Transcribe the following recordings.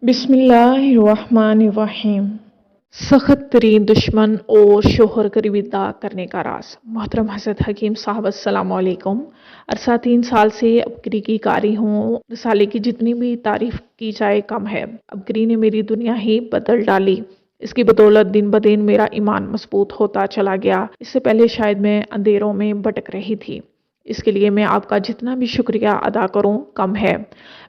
बिस्मिल्लाहिर्रहमानिर्रहीम। सख्त तरीन दुश्मन और शोहर की विदा करने का राज। मोहतरम हज़रत हकीम साहब अस्सलामु अलैकुम। अरसा 3 साल से अबकरी की कारी हूँ। रसाले की जितनी भी तारीफ की जाए कम है। अबकरी ने मेरी दुनिया ही बदल डाली। इसकी बदौलत दिन ब दिन मेरा ईमान मजबूत होता चला गया। इससे पहले शायद मैं अंधेरों में भटक रही थी। इसके लिए मैं आपका जितना भी शुक्रिया अदा करूं कम है।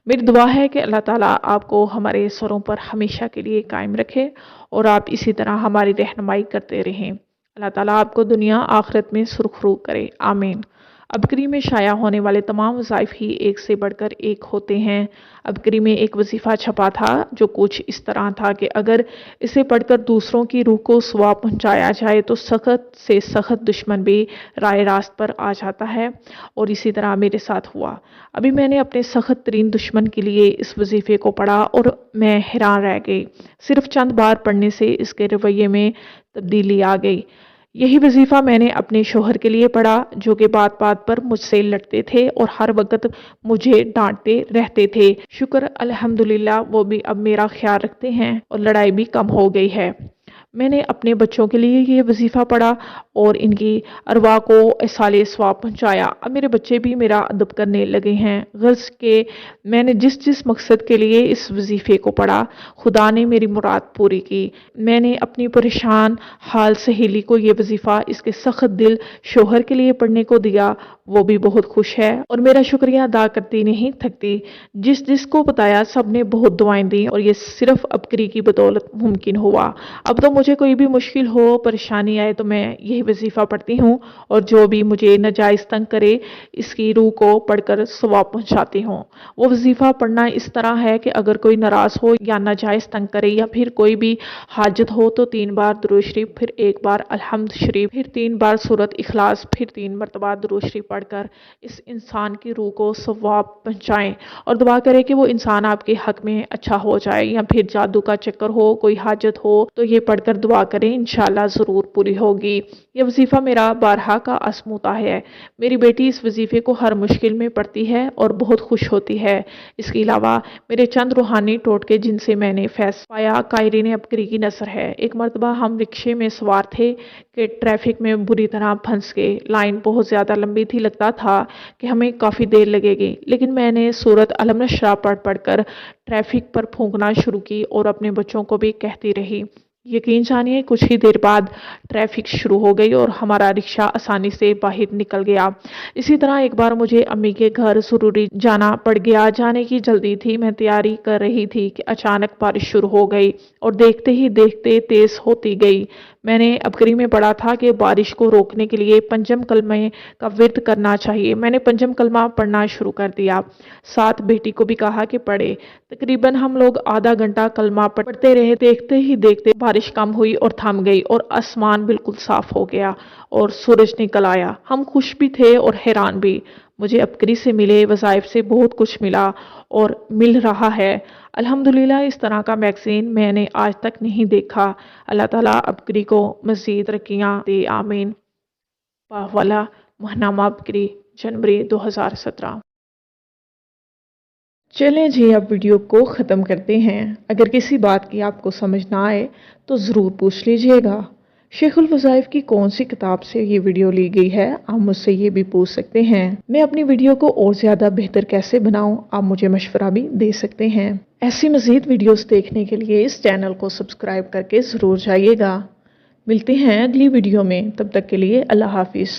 मेरी दुआ है कि अल्लाह ताला आपको हमारे सरों पर हमेशा के लिए कायम रखे और आप इसी तरह हमारी रहनुमाई करते रहें। अल्लाह ताला आपको दुनिया आखिरत में सुरखरू करे, आमीन। अबकरी में शाया होने वाले तमाम वज़ाइफ ही एक से बढ़कर एक होते हैं। अबकरी में एक वजीफ़ा छपा था जो कुछ इस तरह था कि अगर इसे पढ़कर दूसरों की रूह को सवाब पहुँचाया जाए तो सख्त से सख्त दुश्मन भी राय रास्त पर आ जाता है। और इसी तरह मेरे साथ हुआ। अभी मैंने अपने सख्त तरीन दुश्मन के लिए इस वजीफ़े को पढ़ा और मैं हैरान रह गई। सिर्फ चंद बार पढ़ने से इसके रवैये में तब्दीली आ गई। यही वजीफ़ा मैंने अपने शोहर के लिए पढ़ा जो कि बात बात पर मुझसे लड़ते थे और हर वक्त मुझे डांटते रहते थे। शुक्र अल्हम्दुलिल्लाह वो भी अब मेरा ख्याल रखते हैं और लड़ाई भी कम हो गई है। मैंने अपने बच्चों के लिए ये वजीफ़ा पढ़ा और इनकी अरवा को इसाले सवाब पहुँचाया। अब मेरे बच्चे भी मेरा अदब करने लगे हैं। गर्ज के मैंने जिस जिस मकसद के लिए इस वजीफ़े को पढ़ा खुदा ने मेरी मुराद पूरी की। मैंने अपनी परेशान हाल सहेली को ये वजीफ़ा इसके सख्त दिल शोहर के लिए पढ़ने को दिया। वो भी बहुत खुश है और मेरा शुक्रिया अदा करती नहीं थकती। जिस जिसको बताया सब ने बहुत दुआएं दी और ये सिर्फ अबकरी की बदौलत मुमकिन हुआ। अब तो मुझे कोई भी मुश्किल हो परेशानी आए तो मैं यही वजीफ़ा पढ़ती हूँ और जो भी मुझे नाजायज़ तंग करे इसकी रूह को पढ़कर सवाब पहुँचाती हूँ। वो वजीफ़ा पढ़ना इस तरह है कि अगर कोई नाराज़ हो या नाजायज़ तंग करे या फिर कोई भी हाजत हो तो 3 बार दुरूद शरीफ, फिर 1 बार अलहम्द शरीफ, फिर 3 बार सूरत इखलास, फिर 3 मरतबा दुरूद शरीफ पढ़कर इस इंसान की रूह को सवाब पहुँचाएं और दुआ करें कि वो इंसान आपके हक में अच्छा हो जाए। या फिर जादू का चक्कर हो, कोई हाजत हो तो ये पढ़कर दुआ करें, इंशाल्लाह ज़रूर पूरी होगी। ये वजीफ़ा मेरा बारहा का आजमूदा है। मेरी बेटी इस वजीफ़े को हर मुश्किल में पढ़ती है और बहुत खुश होती है। इसके अलावा मेरे चंद रूहानी टोटके जिनसे मैंने फैस पाया कायरीन अबकरी की नसर है। एक मरतबा हम रिक्शे में सवार थे कि ट्रैफिक में बुरी तरह फंस गए। लाइन बहुत ज़्यादा लंबी थी, लगता था कि हमें काफ़ी देर लगेगी, लेकिन मैंने सूरत अलम नशरा पढ़ कर ट्रैफिक पर फूंकना शुरू की और अपने बच्चों को भी कहती रही। यकीन जानिए कुछ ही देर बाद ट्रैफिक शुरू हो गई और हमारा रिक्शा आसानी से बाहर निकल गया। इसी तरह एक बार मुझे अम्मी के घर ज़रूरी जाना पड़ गया। जाने की जल्दी थी, मैं तैयारी कर रही थी कि अचानक बारिश शुरू हो गई और देखते ही देखते तेज़ होती गई। मैंने अबकरी में पढ़ा था कि बारिश को रोकने के लिए पंजम कलमे का विर्द करना चाहिए। मैंने पंजम कलमा पढ़ना शुरू कर दिया। साथ बेटी को भी कहा कि पढ़े। तकरीबन हम लोग आधा घंटा कलमा पढ़ते रहे। देखते ही देखते बारिश कम हुई और थम गई और आसमान बिल्कुल साफ हो गया और सूरज निकल आया। हम खुश भी थे और हैरान भी। मुझे अबकरी से मिले वज़ाइफ से बहुत कुछ मिला और मिल रहा है। अल्हम्दुलिल्लाह इस तरह का मैगज़ीन मैंने आज तक नहीं देखा। अल्लाह ताला अबकरी को मज़ीद तरक्कियाँ दे, आमीन। वाला महनामा अबकरी जनवरी 2017। चलें जी अब वीडियो को ख़त्म करते हैं। अगर किसी बात की आपको समझ ना आए तो ज़रूर पूछ लीजिएगा। शेखुल वज़ाइफ की कौन सी किताब से ये वीडियो ली गई है आप मुझसे ये भी पूछ सकते हैं। मैं अपनी वीडियो को और ज़्यादा बेहतर कैसे बनाऊं आप मुझे मशवरा भी दे सकते हैं। ऐसी मज़ीद वीडियोस देखने के लिए इस चैनल को सब्सक्राइब करके ज़रूर जाइएगा। मिलते हैं अगली वीडियो में, तब तक के लिए अल्लाह हाफिज़।